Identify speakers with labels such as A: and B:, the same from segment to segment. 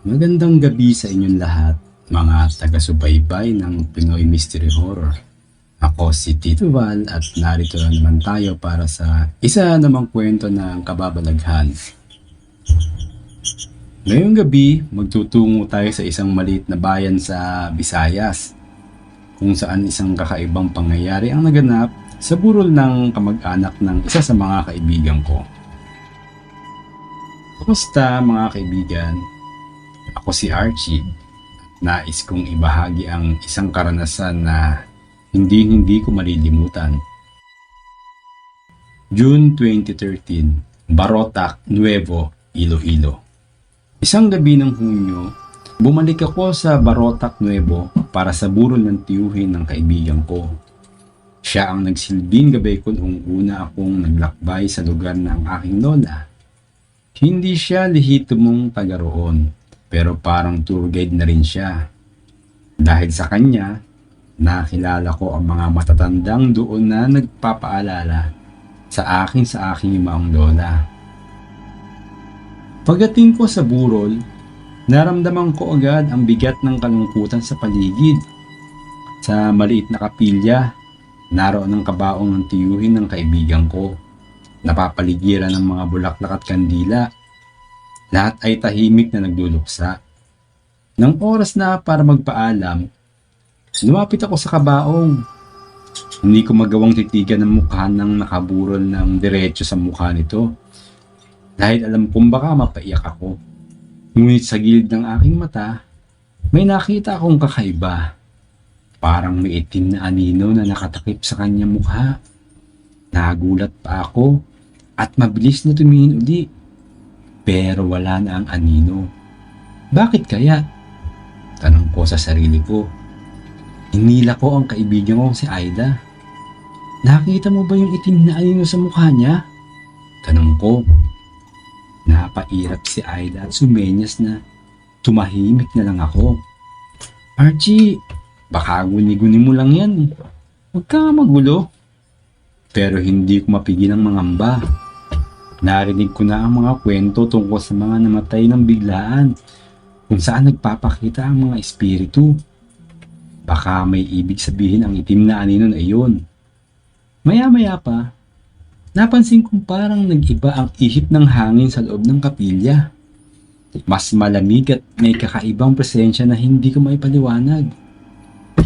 A: Magandang gabi sa inyong lahat, mga taga-subaybay ng Pinoy Mystery Horror. Ako si Tito Val at narito na naman tayo para sa isa namang kwento ng kababalaghan. Ngayong gabi, magtutungo tayo sa isang maliit na bayan sa Visayas, kung saan isang kakaibang pangyayari ang naganap sa burol ng kamag-anak ng isa sa mga kaibigan ko. Kumusta mga kaibigan? Ako si Archie. Nais kong ibahagi ang isang karanasan na hindi ko malilimutan. June 2013, Barotac, Nuevo, Iloilo. Isang gabi ng Hunyo, bumalik ako sa Barotac, Nuevo para sa burol ng tiyuhin ng kaibigan ko. Siya ang nagsilbing gabay ko noong una akong naglakbay sa lugar ng aking lola. Hindi siya lehitimong taga roon, pero parang tour guide na rin siya. Dahil sa kanya, nakilala ko ang mga matatandang doon na nagpapaalala sa aking maong lola. Pagdating ko sa burol, naramdaman ko agad ang bigat ng kalungkutan sa paligid. Sa maliit na kapilya, naroon ang kabaong ng tiyuhin ng kaibigan ko. Napapaligiran ng mga bulaklak at kandila. Lahat ay tahimik na nagluluksa. Nang oras na para magpaalam, lumapit ako sa kabaong. Hindi ko magawang titigan ang mukha ng nakaburol ng diretso sa mukha nito. Dahil alam kong baka mapaiyak ako. Ngunit sa gilid ng aking mata, may nakita akong kakaiba. Parang may itim na anino na nakatakip sa kanyang mukha. Nagulat pa ako at mabilis na tumingin uli. Pero wala na ang anino. Bakit kaya? Tanong ko sa sarili ko. Inila ko ang kaibigan kong si Aida. Nakita mo ba yung itim na anino sa mukha niya? Tanong ko. Napairap si Aida at sumenyas na tumahimik na lang ako. Archie, baka guni-guni mo lang yan eh. Huwag ka magulo. Pero hindi ko mapigil ang mangamba. Narinig ko na ang mga kwento tungkol sa mga namatay ng biglaan, kung saan nagpapakita ang mga espiritu. Baka may ibig sabihin ang itim na anino na iyon. Maya-maya pa, napansin kong parang nag-iba ang ihip ng hangin sa loob ng kapilya. Mas malamig at may kakaibang presensya na hindi ko maipaliwanag.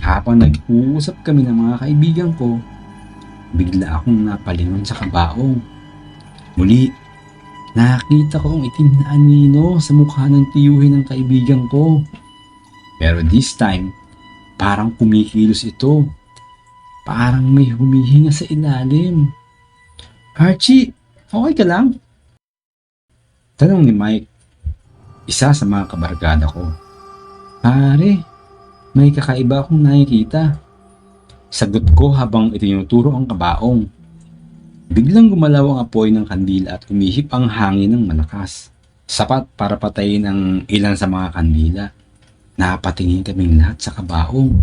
A: Habang nag-uusap kami ng mga kaibigan ko, bigla akong napalingon sa kabaong. Muli, nakita ko ang itim na anino sa mukha ng tiyuhin ng kaibigan ko. Pero this time, parang kumikilos ito. Parang may humihinga sa ilalim. Archie, okay ka lang? Tanong ni Mike, isa sa mga kabarkada ko. Pare, may kakaiba akong nakikita. Sagot ko habang itinuturo ang kabaong. Biglang gumalaw ang apoy ng kandila at umihip ang hangin ng malakas. Sapat para patayin ang ilan sa mga kandila. Napatingin kaming lahat sa kabaong.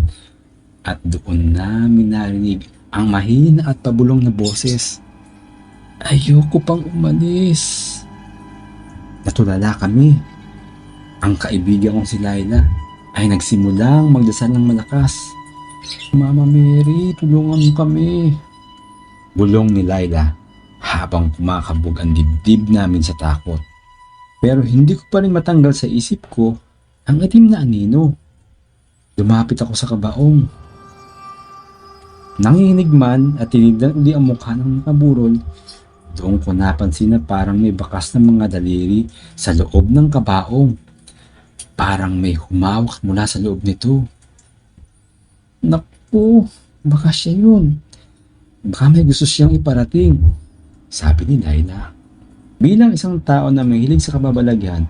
A: At doon namin narinig ang mahina at pabulong na boses. Ayoko pang umalis. Natulala kami. Ang kaibigan kong si Laila ay nagsimulang magdasal ng malakas. Mama Mary, tulungan mo kami. Bulong ni Laila habang kumakabog ang dibdib namin sa takot. Pero hindi ko pa rin matanggal sa isip ko ang itim na anino. Lumapit ako sa kabaong. Nanginig man at tinignan uli ang mukha ng nakaburol, doon ko napansin na parang may bakas ng mga daliri sa loob ng kabaong. Parang may humawak mula sa loob nito. Naku, baka siya yun. Baka may gusto siyang iparating, sabi ni Laila. Bilang isang tao na mahilig sa kababalaghan,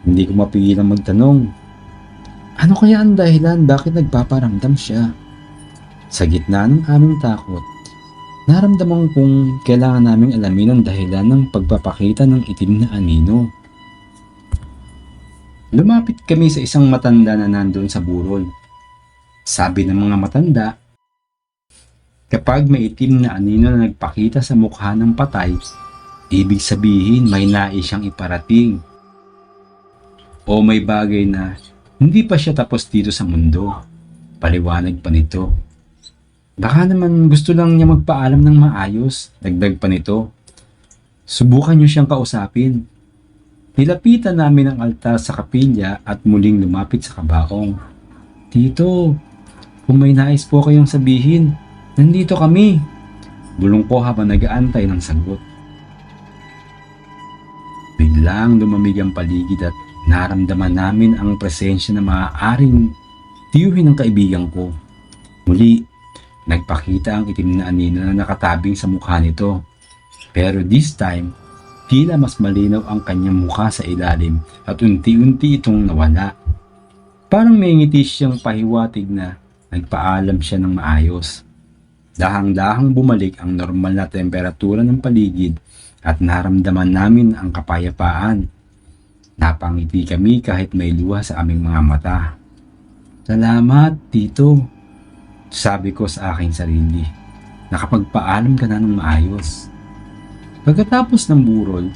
A: hindi ko mapigilang magtanong, ano kaya ang dahilan bakit nagpaparamdam siya? Sa gitna ng aming takot, naramdaman kong kailangan naming alamin ang dahilan ng pagpapakita ng itim na anino. Lumapit kami sa isang matanda na nandun sa burol. Sabi ng mga matanda, kapag may itim na anino na nagpakita sa mukha ng patay, ibig sabihin may nais siyang iparating. O may bagay na hindi pa siya tapos dito sa mundo? Paliwanag pa nito. Baka naman gusto lang niya magpaalam ng maayos, dagdag pa nito. Subukan niyo siyang kausapin. Nilapitan namin ang altar sa kapilya at muling lumapit sa kabaong. Tito, kung may nais po kayong sabihin, nandito kami. Bulong ko habang nag-aantay ng sagot. Biglang lumamig ang paligid at naramdaman namin ang presensya na maaaring tiyuhin ng kaibigan ko. Muli, nagpakita ang itim na anino na nakatabing sa mukha nito. Pero this time, tila mas malinaw ang kanyang mukha sa ilalim at unti-unti itong nawala. Parang may ngiti siyang pahiwatig na nagpaalam siya ng maayos. Dahang-dahang bumalik ang normal na temperatura ng paligid at naramdaman namin ang kapayapaan. Napangiti kami kahit may luha sa aming mga mata. Salamat, Tito. Sabi ko sa aking sarili. Nakapagpaalam ka na ng maayos. Pagkatapos ng burol,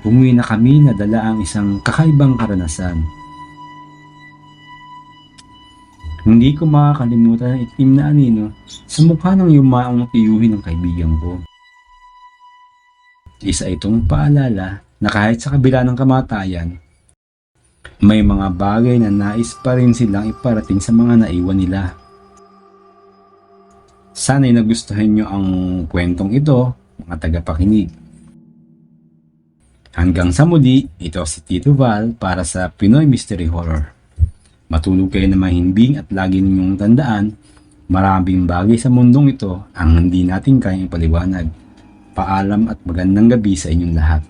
A: umuwi na kami na dala ang isang kakaibang karanasan. Hindi ko makakalimutan ang itim na anino sa mukha ng yumaong tiyuhin ng kaibigan ko. Isa itong paalala na kahit sa kabila ng kamatayan, may mga bagay na nais pa rin silang iparating sa mga naiwan nila. Sana'y nagustuhan nyo ang kwentong ito, mga tagapakinig. Hanggang sa muli, ito si Tito Val para sa Pinoy Mystery Horror. Matulog kayo na mahimbing at lagi ninyong tandaan, maraming bagay sa mundong ito ang hindi natin kayang ipaliwanag. Paalam at magandang gabi sa inyong lahat.